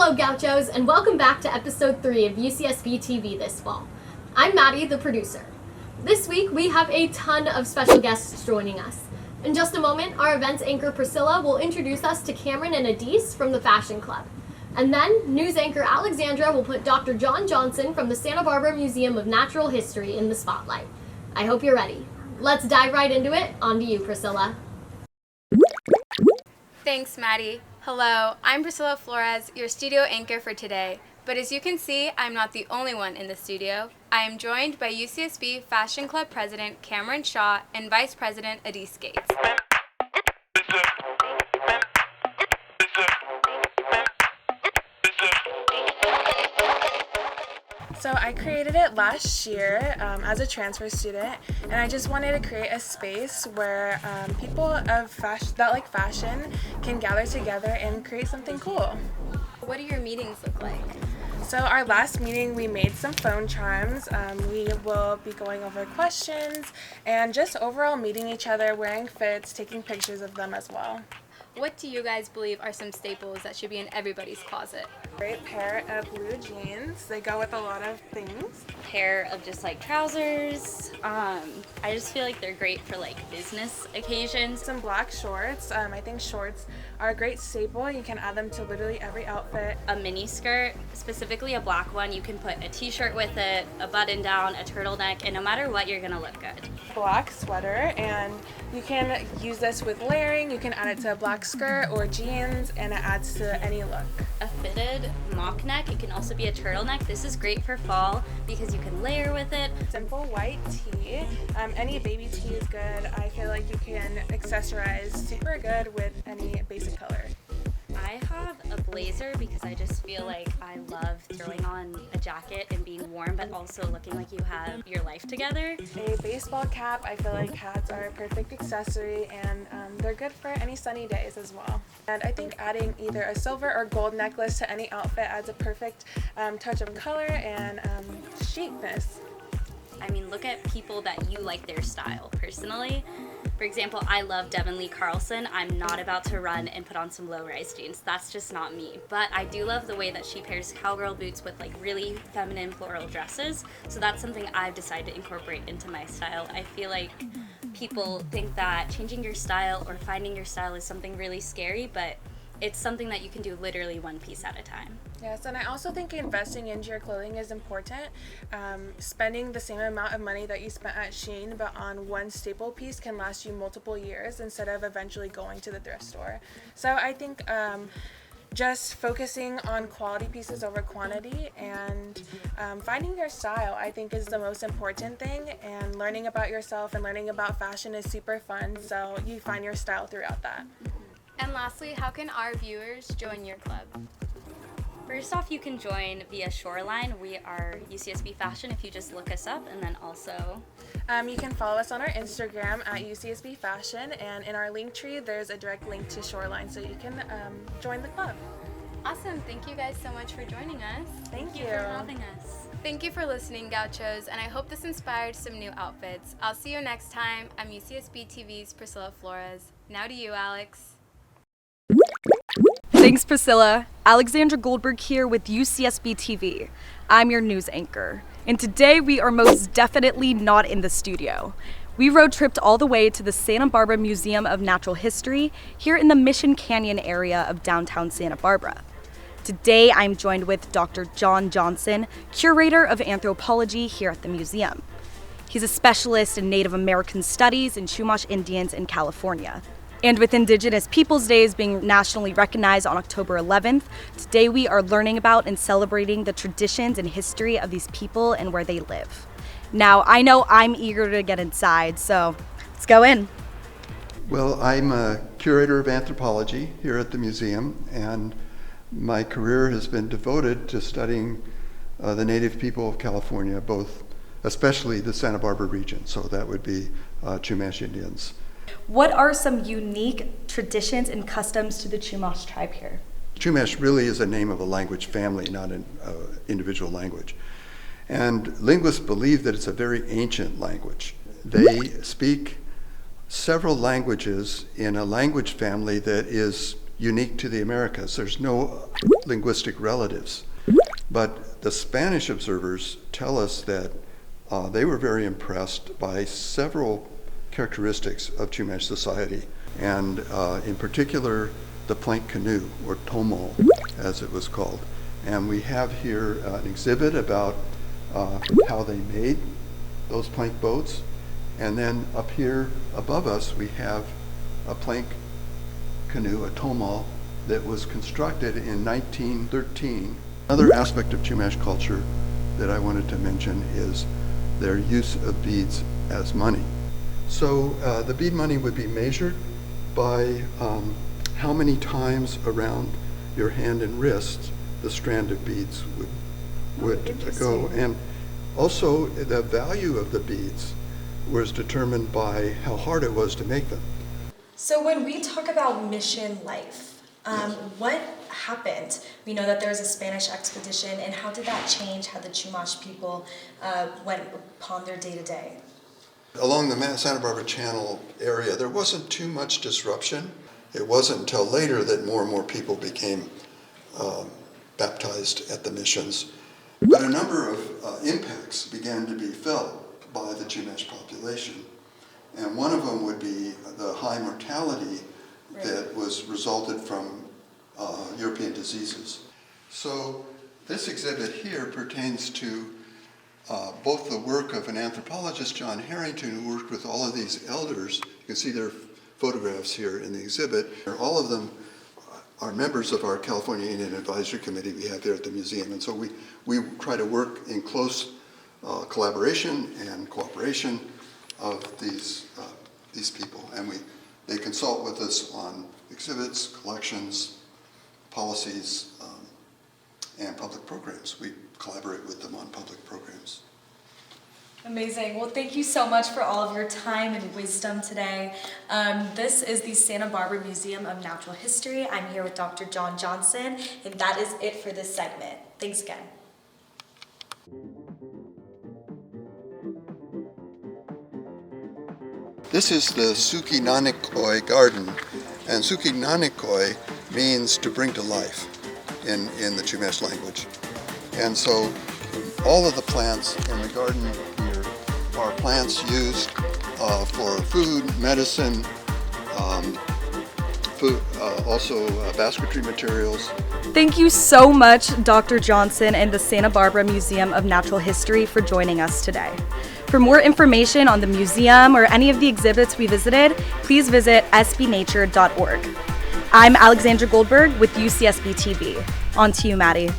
Hello Gauchos, and welcome back to episode 3 of UCSB TV this fall. I'm Maddie, the producer. This week we have a ton of special guests joining us. In just a moment, our events anchor Pricila will introduce us to Camryn and Addis from the Fashion Club. And then, news anchor Alexandra will put Dr. John Johnson from the Santa Barbara Museum of Natural History in the spotlight. I hope you're ready. Let's dive right into it. On to you, Pricila. Thanks, Maddie. Hello, I'm Pricila Flores, your studio anchor for today. But as you can see, I'm not the only one in the studio. I am joined by UCSB Fashion Club President Camryn Shaw and Vice President Addis Gates. So I created it last year as a transfer student, and I just wanted to create a space where people of that like fashion can gather together and create something cool. What do your meetings look like? So our last meeting, we made some phone charms. We will be going over questions and just overall meeting each other, wearing fits, taking pictures of them as well. What do you guys believe are some staples that should be in everybody's closet? Great pair of blue jeans. They go with a lot of things. Pair of just like trousers. I just feel like they're great for like business occasions. Some black shorts. I think shorts are a great staple. You can add them to literally every outfit. A mini skirt, specifically a black one. You can put a t-shirt with it, a button down, a turtleneck, and no matter what, you're gonna look good. Black sweater, and you can use this with layering. You can add it to a black skirt or jeans, and it adds to any look. A fitted mock neck. It can also be a turtleneck. This is great for fall because you can layer with it. Simple white tee. Any baby tee is good. I feel like you can accessorize super good with any basic color. I have a blazer because I just feel like I love throwing on a jacket and being warm, but also looking like you have your life together. A baseball cap. I feel like hats are a perfect accessory, and they're good for any sunny days as well. And I think adding either a silver or gold necklace to any outfit adds a perfect touch of color and chicness. I mean, look at people that you like their style. Personally, for example, I love Devin Lee Carlson. I'm not about to run and put on some low-rise jeans. That's just not me. But I do love the way that she pairs cowgirl boots with like really feminine floral dresses. So that's something I've decided to incorporate into my style. I feel like people think that changing your style or finding your style is something really scary, but it's something that you can do literally one piece at a time. Yes, and I also think investing into your clothing is important. Spending the same amount of money that you spent at Shein, but on one staple piece can last you multiple years instead of eventually going to the thrift store. So I think just focusing on quality pieces over quantity and finding your style, I think, is the most important thing. And learning about yourself and learning about fashion is super fun, so you find your style throughout that. And lastly, how can our viewers join your club? First off, you can join via Shoreline. We are UCSB Fashion if you just look us up, and then also you can follow us on our Instagram at UCSB Fashion, and in our link tree there's a direct link to Shoreline, so you can join the club. Awesome. Thank you guys so much for joining us. Thank you for having us. Thank you for listening, Gauchos, and I hope this inspired some new outfits. I'll see you next time. I'm UCSB TV's Pricila Flores. Now to you, Alex. Thanks, Pricila. Alexandra Goldberg here with UCSB TV. I'm your news anchor, and today we are most definitely not in the studio. We road tripped all the way to the Santa Barbara Museum of Natural History here in the Mission Canyon area of downtown Santa Barbara. Today I'm joined with Dr. John Johnson, curator of anthropology here at the museum. He's a specialist in Native American studies and Chumash Indians in California. And with Indigenous Peoples Days being nationally recognized on October 11th, today we are learning about and celebrating the traditions and history of these people and where they live. Now, I know I'm eager to get inside, so let's go in. Well, I'm a curator of anthropology here at the museum, and my career has been devoted to studying the native people of California, especially the Santa Barbara region, so that would be Chumash Indians. What are some unique traditions and customs to the Chumash tribe here? Chumash really is a name of a language family, not an individual language. And linguists believe that it's a very ancient language. They speak several languages in a language family that is unique to the Americas. There's no linguistic relatives. But the Spanish observers tell us that they were very impressed by several characteristics of Chumash society, and in particular, the plank canoe, or tomol, as it was called. And we have here an exhibit about how they made those plank boats. And then up here above us, we have a plank canoe, a tomol, that was constructed in 1913. Another aspect of Chumash culture that I wanted to mention is their use of beads as money. So the bead money would be measured by how many times around your hand and wrist the strand of beads would go. And also the value of the beads was determined by how hard it was to make them. So when we talk about mission life, what happened? We know that there was a Spanish expedition, and how did that change how the Chumash people went upon their day-to-day? Along the Santa Barbara Channel area, there wasn't too much disruption. It wasn't until later that more and more people became baptized at the missions. But a number of impacts began to be felt by the Chumash population. And one of them would be the high mortality that was resulted from European diseases. So this exhibit here pertains to both the work of an anthropologist, John Harrington, who worked with all of these elders. You can see their photographs here in the exhibit. All of them are members of our California Indian Advisory Committee we have here at the museum. And so we try to work in close collaboration and cooperation of these people. And they consult with us on exhibits, collections, policies, and public programs. We collaborate with them on public programs. Amazing. Well, thank you so much for all of your time and wisdom today. This is the Santa Barbara Museum of Natural History. I'm here with Dr. John Johnson, and that is it for this segment. Thanks again. This is the Suki Nanikoi garden, and Suki Nanikoi means to bring to life in the Chumash language. And so all of the plants in the garden here are plants used for food, medicine, also basketry materials. Thank you so much, Dr. Johnson and the Santa Barbara Museum of Natural History, for joining us today. For more information on the museum or any of the exhibits we visited, please visit sbnature.org. I'm Alexandra Goldberg with UCSB TV. On to you, Maddie.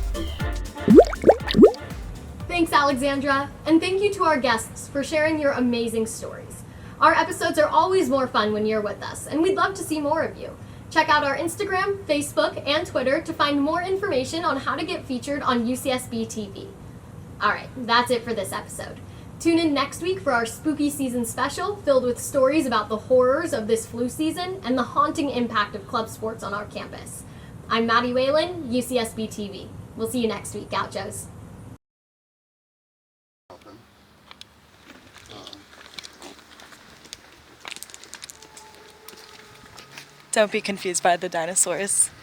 Thanks, Alexandra, and thank you to our guests for sharing your amazing stories. Our episodes are always more fun when you're with us, and we'd love to see more of you. Check out our Instagram, Facebook, and Twitter to find more information on how to get featured on UCSB TV. All right, that's it for this episode. Tune in next week for our spooky season special filled with stories about the horrors of this flu season and the haunting impact of club sports on our campus. I'm Maddie Whalen, UCSB TV. We'll see you next week, Gauchos. Don't be confused by the dinosaurs.